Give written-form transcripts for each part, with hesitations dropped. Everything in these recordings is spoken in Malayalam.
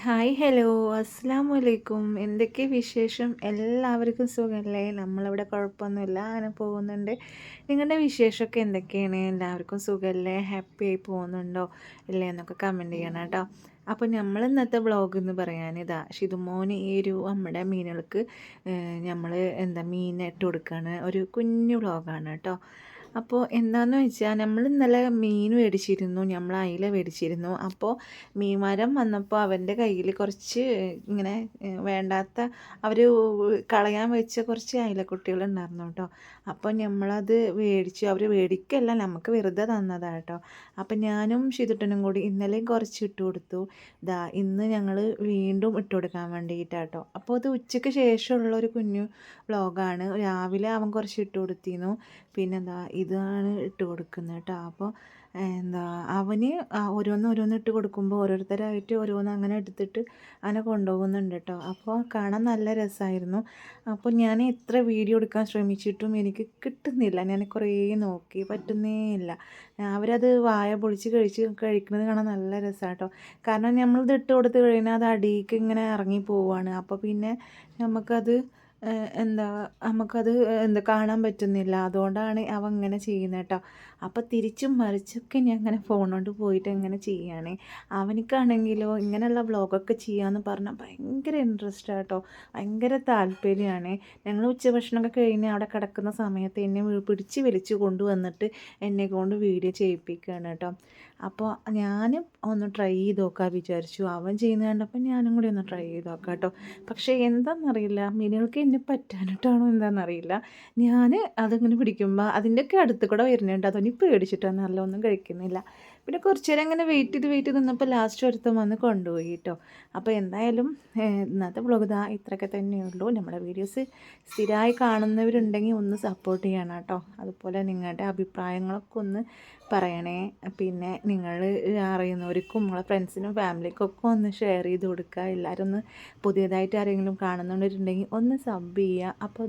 ഹായ് ഹലോ അസ്സലാമു അലൈക്കും. എന്തൊക്കെ വിശേഷം? എല്ലാവർക്കും സുഖമല്ലേ? നമ്മളിവിടെ കുഴപ്പമൊന്നുമില്ല, അങ്ങനെ പോകുന്നുണ്ട്. നിങ്ങളുടെ വിശേഷമൊക്കെ എന്തൊക്കെയാണ്? എല്ലാവർക്കും സുഖമല്ലേ? ഹാപ്പി ആയി പോകുന്നുണ്ടോ ഇല്ലേ എന്നൊക്കെ കമൻറ്റ് ചെയ്യണം കേട്ടോ. അപ്പോൾ നമ്മൾ ഇന്നത്തെ വ്ളോഗ് എന്ന് പറയാൻ ഇതാ ഷിതുമോന് ഈ ഒരു നമ്മുടെ മീനുകൾക്ക് നമ്മൾ മീൻ ഇട്ട് കൊടുക്കുകയാണ്. ഒരു കുഞ്ഞു വ്ളോഗാണ് കേട്ടോ. അപ്പോൾ എന്താണെന്ന് വെച്ചാൽ നമ്മൾ ഇന്നലെ മീൻ മേടിച്ചിരുന്നു, നമ്മൾ അയില മേടിച്ചിരുന്നു. അപ്പോൾ മീൻമാരൻ വന്നപ്പോൾ അവൻ്റെ കയ്യിൽ കുറച്ച് ഇങ്ങനെ വേണ്ടാത്ത അവർ കളയാൻ വെച്ച കുറച്ച് അയിലക്കുട്ടികളുണ്ടായിരുന്നു കേട്ടോ. അപ്പോൾ നമ്മളത് മേടിച്ചു. അവർ മേടിക്കല്ല, നമുക്ക് വെറുതെ തന്നതാണ് കേട്ടോ. അപ്പം ഞാനും ഷിതുട്ടനും കൂടി ഇന്നലെയും കുറച്ച് ഇട്ട് കൊടുത്തു. ഇന്ന് ഞങ്ങൾ വീണ്ടും ഇട്ട് കൊടുക്കാൻ വേണ്ടിയിട്ടാണ് കേട്ടോ. അപ്പോൾ അത് ഉച്ചയ്ക്ക് ശേഷമുള്ള ഒരു കുഞ്ഞു വ്ളോഗാണ്. രാവിലെ അവൻ കുറച്ച് ഇട്ട് കൊടുത്തിരുന്നു. ഇതാണ് ഇട്ട് കൊടുക്കുന്നത് കേട്ടോ. അപ്പോൾ അവന് ഓരോന്ന് ഇട്ട് കൊടുക്കുമ്പോൾ ഓരോരുത്തരായിട്ട് ഓരോന്ന് അങ്ങനെ എടുത്തിട്ട് അങ്ങനെ കൊണ്ടുപോകുന്നുണ്ട് കേട്ടോ. അപ്പോൾ കാണാൻ നല്ല രസമായിരുന്നു. അപ്പോൾ ഞാൻ എത്ര വീഡിയോ എടുക്കാൻ ശ്രമിച്ചിട്ടും എനിക്ക് കിട്ടുന്നില്ല. ഞാൻ കുറേ നോക്കി, പറ്റുന്നേ ഇല്ല. അവരത് വായ പൊളിച്ച് കഴിക്കുന്നത് കാണാൻ നല്ല രസമാണ് കേട്ടോ. കാരണം നമ്മളിത് ഇട്ട് കൊടുത്ത് കഴിഞ്ഞാൽ അത് അടിയിലേക്ക് ഇങ്ങനെ ഇറങ്ങി പോവുകയാണ്. അപ്പോൾ പിന്നെ നമുക്കത് നമുക്കത് കാണാൻ പറ്റുന്നില്ല. അതുകൊണ്ടാണ് അവൻ ഇങ്ങനെ ചെയ്യുന്നത് കേട്ടോ. അപ്പോൾ തിരിച്ചും മറിച്ചൊക്കെ ഞാൻ അങ്ങനെ ഫോൺ കൊണ്ട് പോയിട്ട് ഇങ്ങനെ ചെയ്യുകയാണ്. അവനക്കാണെങ്കിലോ ഇങ്ങനെയുള്ള വ്ളോഗൊക്കെ ചെയ്യാമെന്ന് പറഞ്ഞാൽ ഭയങ്കര ഇൻട്രസ്റ്റ് കേട്ടോ, ഭയങ്കര താല്പര്യമാണ്. ഞങ്ങൾ ഉച്ചഭക്ഷണമൊക്കെ കഴിഞ്ഞ് അവിടെ കിടക്കുന്ന സമയത്ത് എന്നെ പിടിച്ച് വലിച്ച് കൊണ്ടുവന്നിട്ട് എന്നെ കൊണ്ട് വീഡിയോ ചെയ്യിപ്പിക്കുകയാണ് കേട്ടോ. അപ്പോൾ ഞാനും ഒന്ന് ട്രൈ ചെയ്ത് നോക്കാൻ വിചാരിച്ചു. അവൻ ചെയ്യുന്നത് കണ്ടപ്പോൾ ഞാനും കൂടി ഒന്ന് ട്രൈ ചെയ്ത് നോക്കാം കേട്ടോ. പക്ഷേ എന്താണെന്നറിയില്ല, മീനുകൾക്ക് എന്നെ പറ്റാനിട്ടാണോ എന്താണെന്നറിയില്ല, ഞാൻ അതിങ്ങനെ പിടിക്കുമ്പോൾ അതിൻ്റെയൊക്കെ അടുത്ത് കൂടെ വരുന്നുണ്ട്. അതൊന്നും പേടിച്ചിട്ടാണ്, നല്ല ഒന്നും കഴിക്കുന്നില്ല. പിന്നെ കുറച്ച് നേരം അങ്ങനെ വെയിറ്റ് ചെയ്ത് നിന്നപ്പോൾ ലാസ്റ്റ് ഒരുത്തം വന്ന് കൊണ്ടുപോയി കേട്ടോ. അപ്പോൾ എന്തായാലും ഇന്നത്തെ വ്ളോഗ് ഇത്രയൊക്കെ തന്നെയുള്ളൂ. നമ്മുടെ വീഡിയോസ് സ്ഥിരമായി കാണുന്നവരുണ്ടെങ്കിൽ ഒന്ന് സപ്പോർട്ട് ചെയ്യണം കേട്ടോ. അതുപോലെ നിങ്ങളുടെ അഭിപ്രായങ്ങളൊക്കെ ഒന്ന് പറയണേ. പിന്നെ നിങ്ങൾ അറിയുന്നവർക്കും നിങ്ങളെ ഫ്രണ്ട്സിനും ഫാമിലിക്കും ഒക്കെ ഒന്ന് ഷെയർ ചെയ്ത് കൊടുക്കുക. എല്ലാവരും ഒന്ന് പുതിയതായിട്ട് ആരെങ്കിലും കാണുന്നുണ്ടെങ്കിൽ ഒന്ന് സബ് ചെയ്യുക. അപ്പോൾ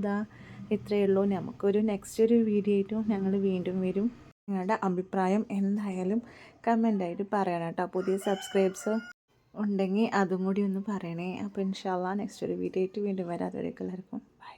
ഇത്രയേ ഉള്ളൂ. നമുക്കൊരു നെക്സ്റ്റ് ഒരു വീഡിയോ ആയിട്ടും ഞങ്ങൾ വീണ്ടും വരും. നിങ്ങളുടെ അഭിപ്രായം എന്തായാലും കമൻ്റായിട്ട് പറയണം കേട്ടോ. പുതിയ സബ്സ്ക്രൈബ്സ് ഉണ്ടെങ്കിൽ അതും കൂടി ഒന്ന് പറയണേ. അപ്പോൾ ഇൻഷാ അല്ലാഹ് നെക്സ്റ്റ് ഒരു വീഡിയോ ആയിട്ട് വീണ്ടും വരാം. അതുവരേക്കും എല്ലാവർക്കും ബൈ.